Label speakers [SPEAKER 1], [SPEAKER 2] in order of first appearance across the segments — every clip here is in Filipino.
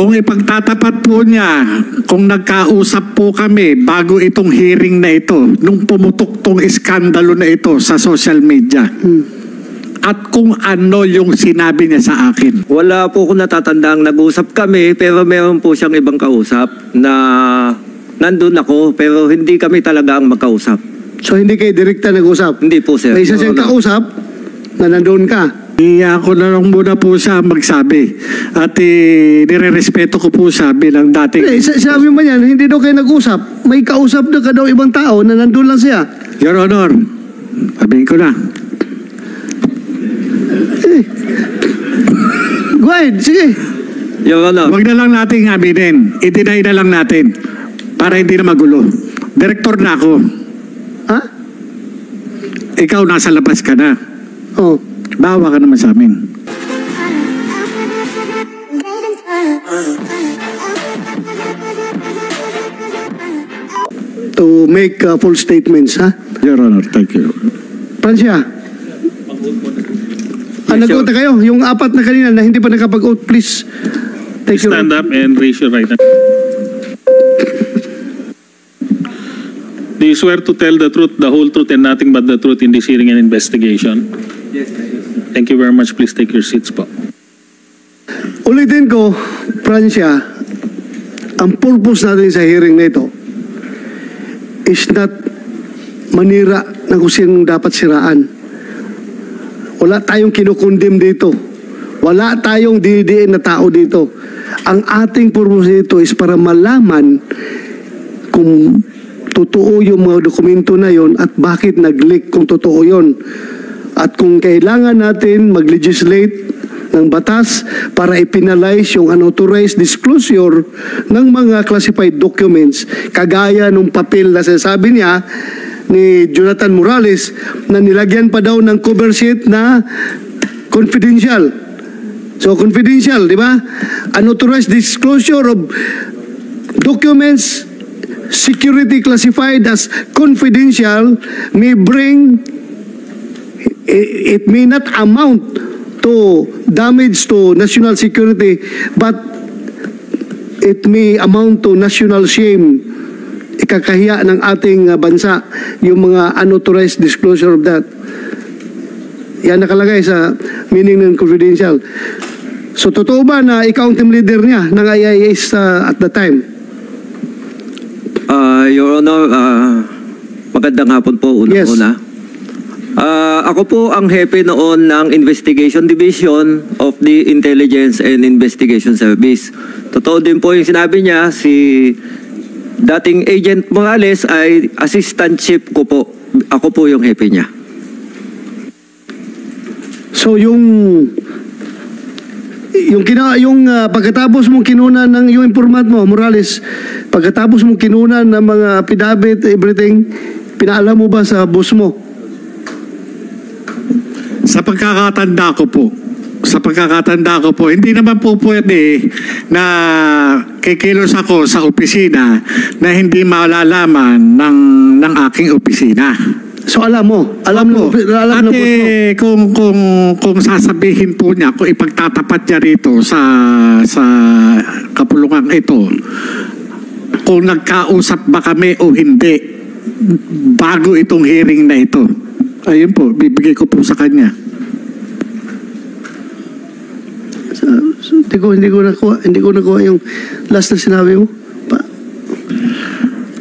[SPEAKER 1] Kung ipagtatapat po niya, kung nagkausap po kami bago itong hearing na ito, nung pumutok tong iskandalo na ito sa social media, at kung ano yung sinabi niya sa akin.
[SPEAKER 2] Wala po akong natatandang nag-usap kami, pero meron po siyang ibang kausap na nandun ako, pero hindi kami talaga ang magkausap.
[SPEAKER 3] So hindi kayo direkta nag-usap?
[SPEAKER 2] Hindi po, sir.
[SPEAKER 3] May isa siyang kausap na nandun ka?
[SPEAKER 1] Ako na lang muna po siya magsabi. At nire-respeto ko po siya bilang dating...
[SPEAKER 3] Sabi mo yan, hindi daw kayo nag-usap. May kausap na ka daw ibang tao na nandun lang siya.
[SPEAKER 1] Your Honor, sabihin ko na.
[SPEAKER 3] Go ahead, sige.
[SPEAKER 2] Your Honor.
[SPEAKER 1] Huwag na lang nating aminin. I-deny na lang natin para hindi na magulo. Direktor na ako.
[SPEAKER 3] Ha?
[SPEAKER 1] Ikaw nasa labas ka na.
[SPEAKER 3] Oh.
[SPEAKER 1] Bawa ka naman sa amin.
[SPEAKER 3] To make full statements, ha?
[SPEAKER 1] Your Honor, thank you.
[SPEAKER 3] Francia. Nag-vote na kayo? Yung apat na kanina na hindi pa nakapag-vote, please. Take your...
[SPEAKER 4] Stand up and raise your right hand. Do you swear to tell the truth, the whole truth, and nothing but the truth in this hearing and investigation?
[SPEAKER 2] Yes, sir.
[SPEAKER 4] Thank you very much. Please take your seats po.
[SPEAKER 3] Ulitin ko, Francia, ang purpose natin sa hearing na ito is not manira na kung sinong dapat siraan. Wala tayong kinukondem dito. Wala tayong dinidiin na tao dito. Ang ating purpose dito is para malaman kung totoo yung mga dokumento na yon at bakit nag-leak kung totoo yon. At kung kailangan natin mag-legislate ng batas para i-penalize yung unauthorized disclosure ng mga classified documents, kagaya ng papel na sinasabi niya ni Jonathan Morales na nilagyan pa daw ng cover sheet na confidential. So confidential, di ba? Unauthorized disclosure of documents security classified as confidential may bring, it may not amount to damage to national security, but it may amount to national shame. Ikakahiya ng ating bansa yung mga unauthorized disclosure of that. Yan nakalagay sa meaning ng confidential. So totoo ba na ikaw ang team leader niya ng IIS at the time?
[SPEAKER 2] Your Honor, magandang hapon po una.
[SPEAKER 3] Yes.
[SPEAKER 2] Ako po ang hepe noon ng Investigation Division of the Intelligence and Investigation Service. Totoo din po yung sinabi niya, si dating Agent Morales ay assistant chief ko po. Ako po yung hepe niya.
[SPEAKER 3] So yung pagkatapos mong kinunan ng yung informant mo, Morales, pagkatapos mong kinunan ng mga affidavit, everything, pinaalam mo ba sa boss mo?
[SPEAKER 1] Sa pagkakatanda ko po, hindi naman po pwede na kikilos ako sa opisina na hindi malalaman ng aking opisina.
[SPEAKER 3] So alam mo boss mo.
[SPEAKER 1] Kung sasabihin po niya, kung ipagtatapat niya rito sa kapulungan ito, kung nagkausap ba kami o hindi bago itong hearing na ito, ayun po, bibigay ko po sa kanya.
[SPEAKER 3] Hindi ko nakuha yung last na sinabi mo.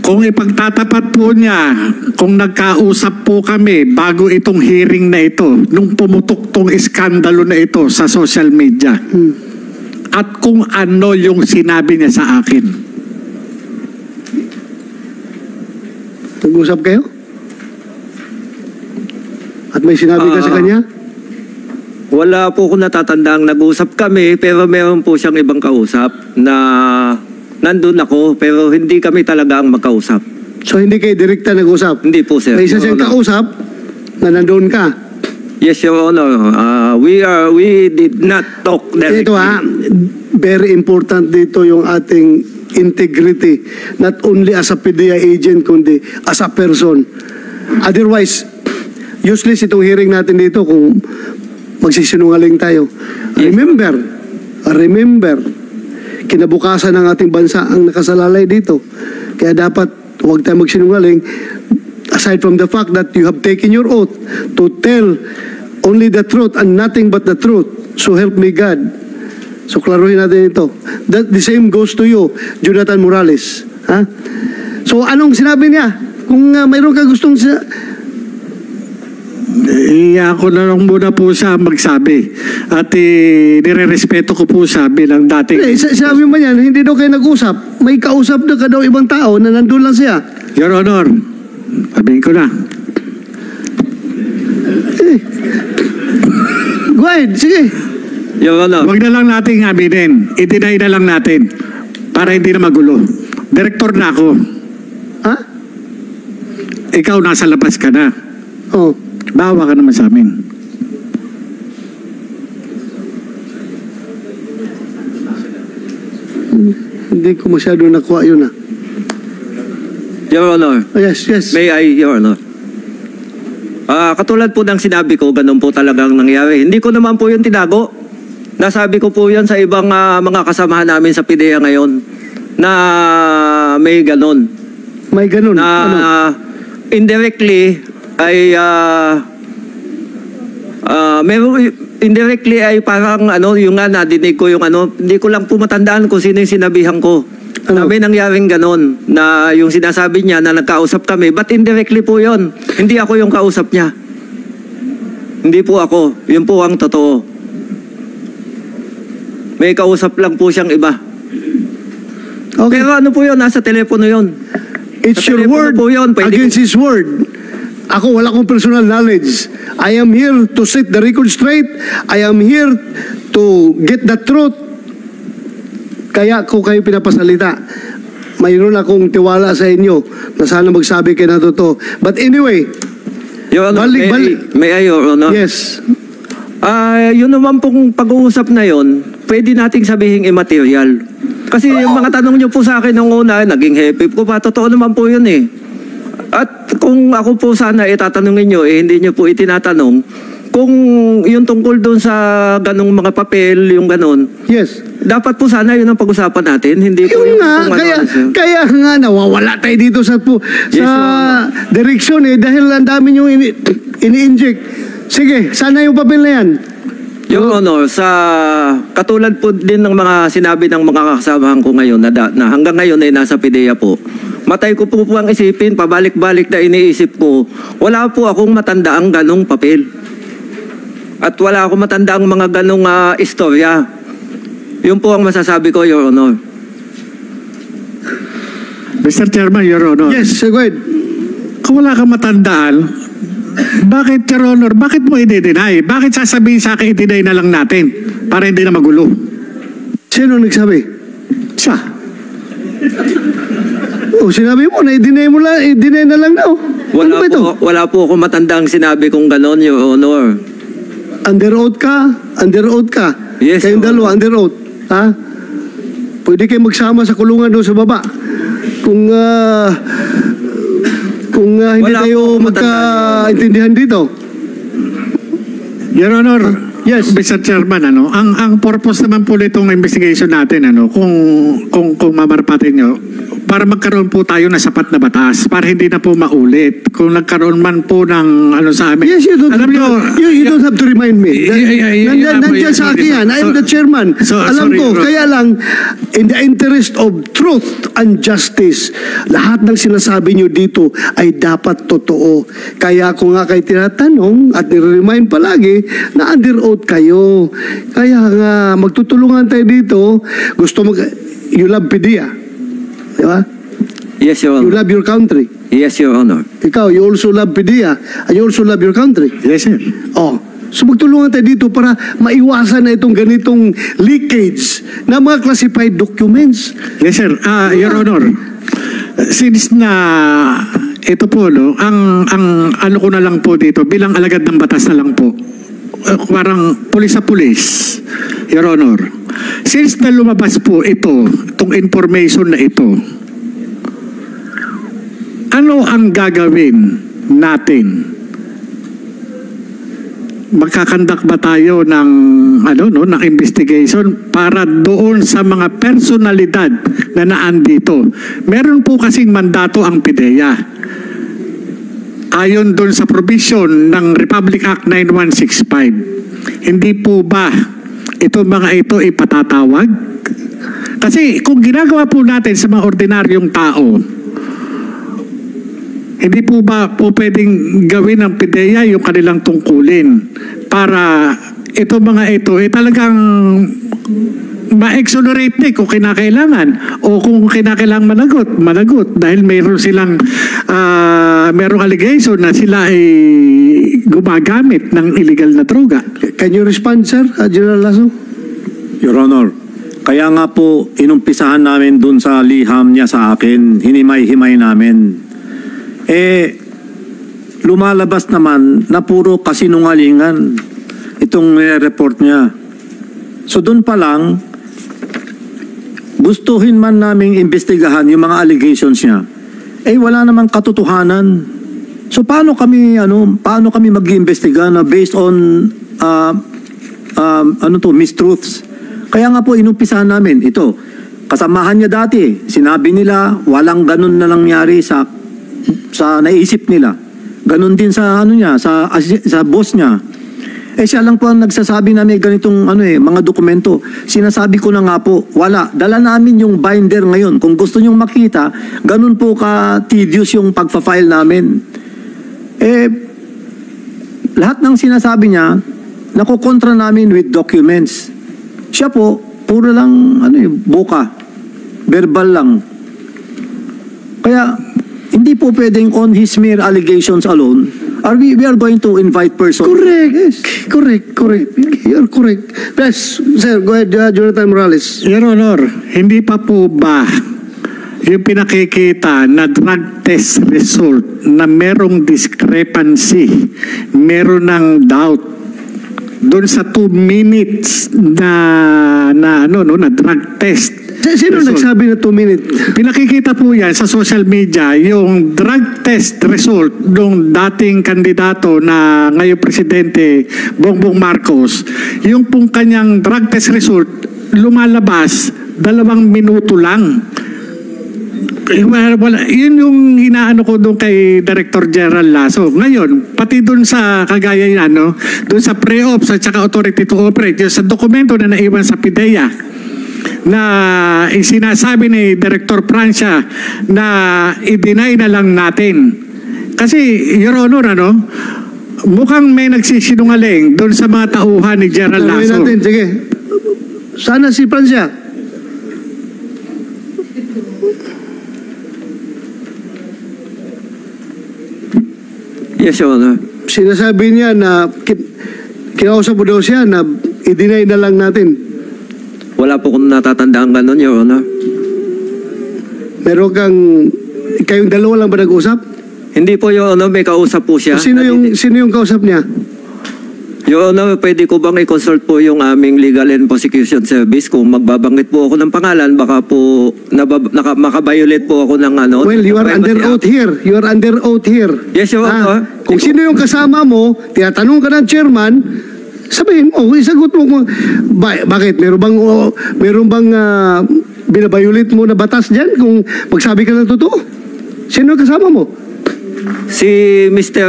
[SPEAKER 1] Kung ipagtatapat po niya, kung nagkausap po kami bago itong hearing na ito, nung pumutok tong iskandalo na ito sa social media, at kung ano yung sinabi niya sa akin.
[SPEAKER 3] Nag-usap kayo? At may sinabi ka sa kanya?
[SPEAKER 2] Wala po akong natatandang nag-usap kami, pero meron po siyang ibang kausap na nandun ako, pero hindi kami talaga ang magkausap.
[SPEAKER 3] So hindi kayo direkta nag-usap?
[SPEAKER 2] Hindi po, sir.
[SPEAKER 3] May isa siyang kausap na nandun ka?
[SPEAKER 2] Yes, Your Honor. We did not talk directly.
[SPEAKER 3] Ito very important dito yung ating integrity. Not only as a PDEA agent, kundi as a person. Otherwise, useless itong hearing natin dito kung magsisinungaling tayo.
[SPEAKER 2] Yes.
[SPEAKER 3] Remember, kinabukasan ng ating bansa ang nakasalalay dito. Kaya dapat huwag tayo magsinungaling, aside from the fact that you have taken your oath to tell only the truth and nothing but the truth. So help me God. So klaruhin natin ito. That the same goes to you, Jonathan Morales. Ha? So anong sinabi niya? Kung mayroon ka gustong
[SPEAKER 1] Ako na lang muna po siya magsabi. At nire-respeto ko po siya bilang dating...
[SPEAKER 3] Sinabi mo yan, hindi daw kayo nag-usap. May kausap na ka daw ibang tao na nandun lang siya.
[SPEAKER 1] Your Honor, sabihin ko na.
[SPEAKER 3] Go ahead, sige.
[SPEAKER 2] Your Honor.
[SPEAKER 1] Huwag na lang natin aminin. I-deny na lang natin para hindi na magulo. Direktor na ako.
[SPEAKER 3] Ha?
[SPEAKER 1] Ikaw nasa labas ka na.
[SPEAKER 3] Oh.
[SPEAKER 1] Bawa ka naman sa amin.
[SPEAKER 3] Hindi ko masyado nakuha yun ah.
[SPEAKER 2] Your Honor.
[SPEAKER 3] Oh, yes.
[SPEAKER 2] May I, Your Honor? Katulad po ng sinabi ko, ganun po talagang nangyari. Hindi ko naman po yun tinago. Nasabi ko po yun sa ibang mga kasamahan namin sa PIDEA ngayon na may ganun.
[SPEAKER 3] May ganun.
[SPEAKER 2] Na indirectly ay indirectly ay parang yung nadinig ko yung hindi ko lang po matandaan kung sino yung sinabihan ko. Na may nangyaring ganon na yung sinasabi niya na nagkausap kami, but indirectly po yon. Hindi ako yung kausap niya. Hindi po ako. Yun po ang totoo. May kausap lang po siyang iba.
[SPEAKER 3] Okay.
[SPEAKER 2] Pero po yun, nasa telepono yun.
[SPEAKER 3] It's
[SPEAKER 2] Sa
[SPEAKER 3] your
[SPEAKER 2] telepono
[SPEAKER 3] word
[SPEAKER 2] po yun, pwede
[SPEAKER 3] against his word. Ako, wala akong personal knowledge. I am here to set the record straight. I am here to get the truth. Kaya ko kayo pinapasalita. Mayroon akong tiwala sa inyo na sana magsabi kayo na totoo. But anyway,
[SPEAKER 2] Your Honor, may I, Your Honor?
[SPEAKER 3] Yes.
[SPEAKER 2] Yun naman pong pag-uusap na yun, pwede nating sabihin immaterial. Kasi yung mga tanong niyo po sa akin nung una, naging happy ko pa, totoo naman po yun eh. At kung ako po sana itatanungin nyo, hindi nyo po itinatanong, kung yung tungkol doon sa ganong mga papel, yung ganon,
[SPEAKER 3] Yes.
[SPEAKER 2] dapat po sana yun ang pag-usapan natin, hindi po
[SPEAKER 3] Yun nga,
[SPEAKER 2] kung
[SPEAKER 3] kaya nga nawawala tayo dito sa direksyon dahil ang dami nyo ini-inject. Sige, sana yung papel na yan.
[SPEAKER 2] Your Honor, sa katulad po din ng mga sinabi ng mga kasamahan ko ngayon na hanggang ngayon ay nasa PIDEA po, matay ko po ang isipin, pabalik-balik na iniisip ko, wala po akong matandaang ganong papel. At wala akong matandaang mga ganong istorya. Yun po ang masasabi ko, Your Honor.
[SPEAKER 1] Mr. Chairman, Your Honor.
[SPEAKER 3] Yes, go ahead.
[SPEAKER 1] Kung wala kang matandaan, bakit, Your Honor, bakit mo i-deny? Bakit sasabihin sa akin, i-deny na lang natin para hindi na magulo?
[SPEAKER 3] Sino nagsabi?
[SPEAKER 1] Siya.
[SPEAKER 3] Sinabi mo na i-deny na lang daw. Ano ba ito?
[SPEAKER 2] Wala po akong matandang sinabi kung ganon, Your Honor.
[SPEAKER 3] Under oath ka? Under oath ka?
[SPEAKER 2] Yes,
[SPEAKER 3] Kayong
[SPEAKER 2] Your
[SPEAKER 3] dalawa, under oath. Ha? Pwede kayo magsama sa kulungan doon sa baba. Kung hindi
[SPEAKER 2] Wala
[SPEAKER 3] kayo
[SPEAKER 2] po
[SPEAKER 3] magkaintindihan dito.
[SPEAKER 1] Your Honor,
[SPEAKER 3] Yes.
[SPEAKER 1] Mr. Chairman, ang purpose naman po nitong investigation natin, kung mamarpatin nyo, para magkaroon po tayo ng sapat na batas, para hindi na po maulit. Kung nagkaroon man po ng sa amin.
[SPEAKER 3] Yes, you don't,
[SPEAKER 1] Alam nyo,
[SPEAKER 3] you don't have to remind me. Nandiyan sa akin yan. I am the chairman. Alam ko, kaya lang, in the interest of truth and justice, lahat ng sinasabi nyo dito ay dapat totoo. Kaya ako nga kayo tinatanong at nire-remind palagi na under oath kayo. Kaya nga, magtutulungan tayo dito. You love PIDEA. Di ba?
[SPEAKER 2] Yes, Your
[SPEAKER 3] You
[SPEAKER 2] Honor.
[SPEAKER 3] love your country.
[SPEAKER 2] Yes, Your Honor.
[SPEAKER 3] Ikaw, you also love PIDEA. And you also love your country.
[SPEAKER 1] yes, sir.
[SPEAKER 3] Oh, so magtulungan tayo dito para maiwasan na itong ganitong leakage ng mga classified documents.
[SPEAKER 1] Yes, sir. Your Honor, since na ito po, ang ano ko na lang po dito, bilang alagad ng batas na lang po, parang pulis sa pulis, Your Honor. Since na lumabas po itong information na ito, ano ang gagawin natin magkakandak ba tayo ng ng investigation para doon sa mga personalidad na naandito. Meron po kasing mandato ang PIDEA. Ayon doon sa provision ng Republic Act 9165. Hindi po ba ito mga ito ipatatawag? Kasi kung ginagawa po natin sa mga ordinaryong tao, hindi po ba po pwedeng gawin ng PIDEA yung kanilang tungkulin para ito mga ito talagang ma-exonerate kung kinakailangan o kung kinakailangan managot dahil mayroon silang mayroong allegation na sila ay gumagamit ng illegal na droga.
[SPEAKER 3] Can you respond, sir, General Lasso?
[SPEAKER 5] Your Honor, kaya nga po inumpisahan namin dun sa liham niya sa akin, hinimay-himay namin. Lumalabas naman na puro kasinungalingan itong report niya. So dun pa lang, gustuhin man naming imbestigahan yung mga allegations niya, wala namang katotohanan. So paano kami mag-iimbestiga na based on mistruths? Kaya nga po inumpisahan namin ito. Kasamahan niya dati, sinabi nila walang ganun na nangyari sa naisip nila. Ganun din sa sa boss niya. Siya lang po ang nagsasabi na may ganitong mga dokumento. Sinasabi ko na nga po, wala. Dala namin yung binder ngayon. Kung gusto nyong makita, ganun po ka-tedious yung pagpa-file namin. Lahat ng sinasabi niya, nakukontra namin with documents. Siya po, puro lang, boka. Verbal lang. Kaya, hindi po pwedeng on his mere allegations alone, we are going to invite persons.
[SPEAKER 3] Correct. Yes. Correct. You're correct. Yes, sir, go ahead, Jonathan Morales.
[SPEAKER 1] Your Honor, hindi pa po ba yung pinakikita na drug test result na merong discrepancy, meron ng doubt doon sa 2 minutes na drug test?
[SPEAKER 3] Sino nagsabi na 2 minutes?
[SPEAKER 1] Pinakikita po yan sa social media, yung drug test result ng dating kandidato na ngayong presidente, Bongbong Marcos. Yung pong kanyang drug test result, lumalabas 2 minuto lang. Yun yung inaano ko doon kay Director General Lasso. Ngayon, pati doon sa kagaya yan, doon sa pre-ops at saka authority to operate, sa dokumento na naiwan sa PIDEA, na sinasabi ni Director Francia na i-deny na lang natin. Kasi, Your Honor, mukhang may nagsisinungaling doon sa mga tauhan ni General Lasso.
[SPEAKER 3] Natin, sige. Sana si Francia.
[SPEAKER 2] Yes, Your Honor.
[SPEAKER 3] Sinasabi niya na kinausap mo daw siya na i-deny na lang natin.
[SPEAKER 2] Wala po kung natatandaan ganun, Your Honor.
[SPEAKER 3] Meron kayong dalawa lang ba nag-usap?
[SPEAKER 2] Hindi po, Your Honor, may kausap po siya.
[SPEAKER 3] Sino yung kausap niya?
[SPEAKER 2] Your Honor, pwede ko bang i-consult po yung aming Legal and Prosecution Service? Kung magbabanggit po ako ng pangalan, baka po makabiolate po ako ng
[SPEAKER 3] Well, you are under oath here. You are under oath here.
[SPEAKER 2] Yes, Your Honor.
[SPEAKER 3] Kung sino yung kasama mo, tinatanong ka ng chairman, sabihin mo, isagot mo. Bakit? Meron bang binabiolate mo na batas dyan kung magsabi ka ng totoo? Sino yung kasama mo?
[SPEAKER 2] Si Mr.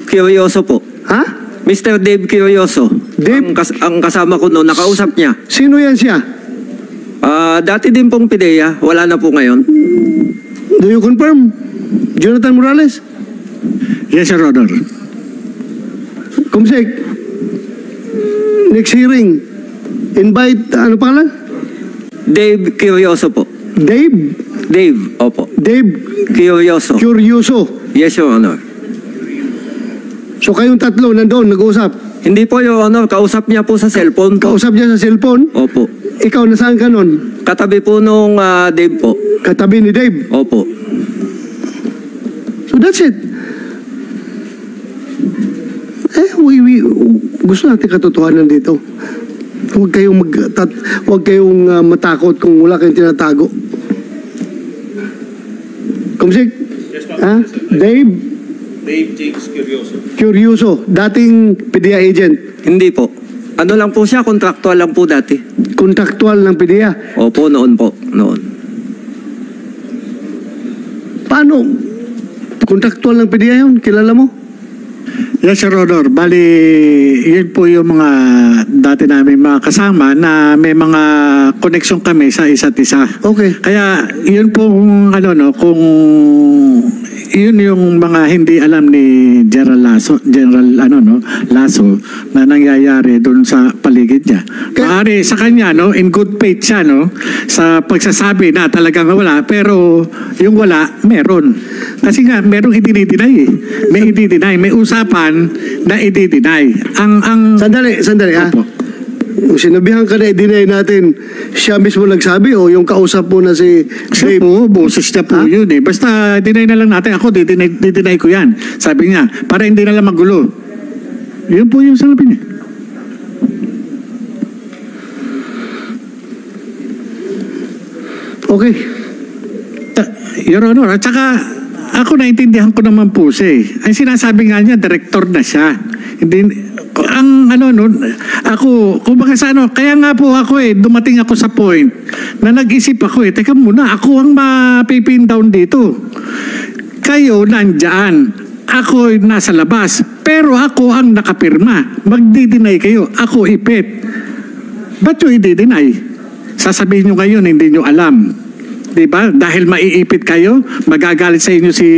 [SPEAKER 2] Curioso po.
[SPEAKER 3] Ha?
[SPEAKER 2] Mr. Dave Curioso.
[SPEAKER 3] Dave?
[SPEAKER 2] Ang kasama ko noon, nakausap niya.
[SPEAKER 3] Sino yan siya?
[SPEAKER 2] Dati din pong PIDEA, wala na po ngayon.
[SPEAKER 3] Do you confirm? Jonathan Morales?
[SPEAKER 1] Yes, Your Honor.
[SPEAKER 3] Kumsek, next hearing, invite, ano pangalan?
[SPEAKER 2] Dave Curioso po.
[SPEAKER 3] Dave?
[SPEAKER 2] Dave, opo.
[SPEAKER 3] Dave
[SPEAKER 2] Curioso.
[SPEAKER 3] Curioso.
[SPEAKER 2] Yes, Your Honor.
[SPEAKER 3] So kayong tatlo nandoon nag-uusap?
[SPEAKER 2] Hindi po, Your Honor. Kausap niya po sa cellphone po.
[SPEAKER 3] Kausap niya sa cellphone?
[SPEAKER 2] Opo.
[SPEAKER 3] Ikaw nasaan ka nun?
[SPEAKER 2] Katabi po nung Dave po.
[SPEAKER 3] Katabi ni Dave?
[SPEAKER 2] Opo.
[SPEAKER 3] So that's it. Gusto natin katotohanan dito. Huwag kayong matakot kung wala kayong tinatago. Kumsik? Dave?
[SPEAKER 4] Dave James Curioso.
[SPEAKER 3] Curioso, dating PDEA agent,
[SPEAKER 2] Hindi po. Ano lang po siya, contractual lang po dati.
[SPEAKER 3] kontraktual ng PDEA.
[SPEAKER 2] Opo, noon po. Noon.
[SPEAKER 3] Paano? Kontraktual ng PDEA yun? Kilala mo?
[SPEAKER 1] Yes, Your Honor. Bali, yun po yung mga dati namin mga kasama na may mga koneksyon kami sa isa't isa.
[SPEAKER 3] Okay.
[SPEAKER 1] Kaya yun po kung yun yung mga hindi alam ni Lasso na nangyayari doon sa paligid niya. Maaari sa kanya in good faith siya sa pagsasabi na talagang wala, pero yung wala meron. Kasi nga merong i-deny eh. May i-deny, may usapan na i-deny.
[SPEAKER 3] Sandali ha.
[SPEAKER 1] Opo.
[SPEAKER 3] Yung sinabihan ka na i-deny natin, siya mismo nagsabi o yung kausap mo na si
[SPEAKER 1] Siya
[SPEAKER 3] Dave?
[SPEAKER 1] po, boses niya po yun eh. Basta deny na lang natin. Ako, deny ko yan. Sabi niya, para hindi na lang magulo. Yun po yung sabi niya.
[SPEAKER 3] Okay.
[SPEAKER 1] Your Honor, at saka ako naintindihan ko naman po siya eh. Ang sinasabi nga niya, director na siya. Hindi, kumbaga sa kaya nga po ako dumating ako sa point na nag-isip ako teka muna, ako ang mapipin down dito. Kayo nandyan, ako nasa labas, pero ako ang nakapirma. Magdi-deny kayo, ako ipit. Ba't nyo i-deny? Sasabihin nyo ngayon, hindi nyo alam. Diba? Dahil maiipit kayo, magagalit sa inyo si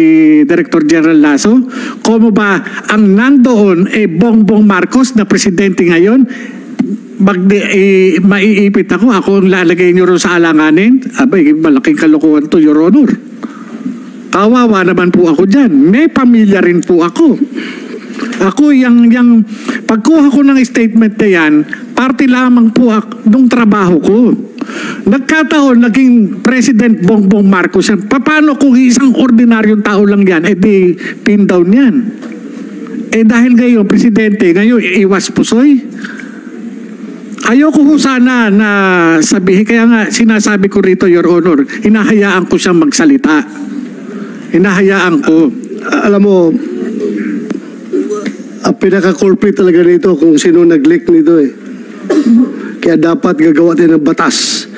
[SPEAKER 1] Director General Lasso. Como ba ang nandoon Bongbong Marcos na presidente ngayon, maiipit ako ang lalagay nyo rin sa alanganin? Abay, malaking kalokohan to, Your Honor. Kawawa naman po ako dyan. May pamilya rin po ako. Ako, yung pagkuha ko ng statement na yan, parte lamang po nung trabaho ko. Nagkataon, naging President Bongbong Marcos yan. Paano kung isang ordinaryong tao lang yan, di pin down yan? Dahil ngayon, Presidente, ngayon iwas pusoy. Ayoko ho sana na sabihin, kaya nga sinasabi ko rito, Your Honor, hinahayaan ko siyang magsalita. Hinahayaan ko.
[SPEAKER 3] Alam mo, ang pinaka-culprit talaga nito kung sino nag-leak nito eh. Kaya dapat gagawa tayo ng batas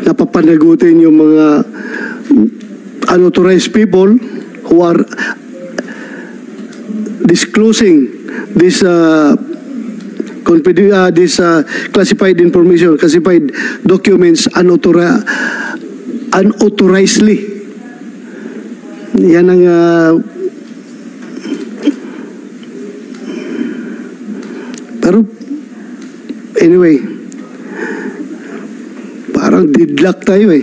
[SPEAKER 3] na papanagutin yung mga unauthorized people who are disclosing this classified information, classified documents unauthorizedly. Yan ang pero anyway, parang deadlock tayo eh.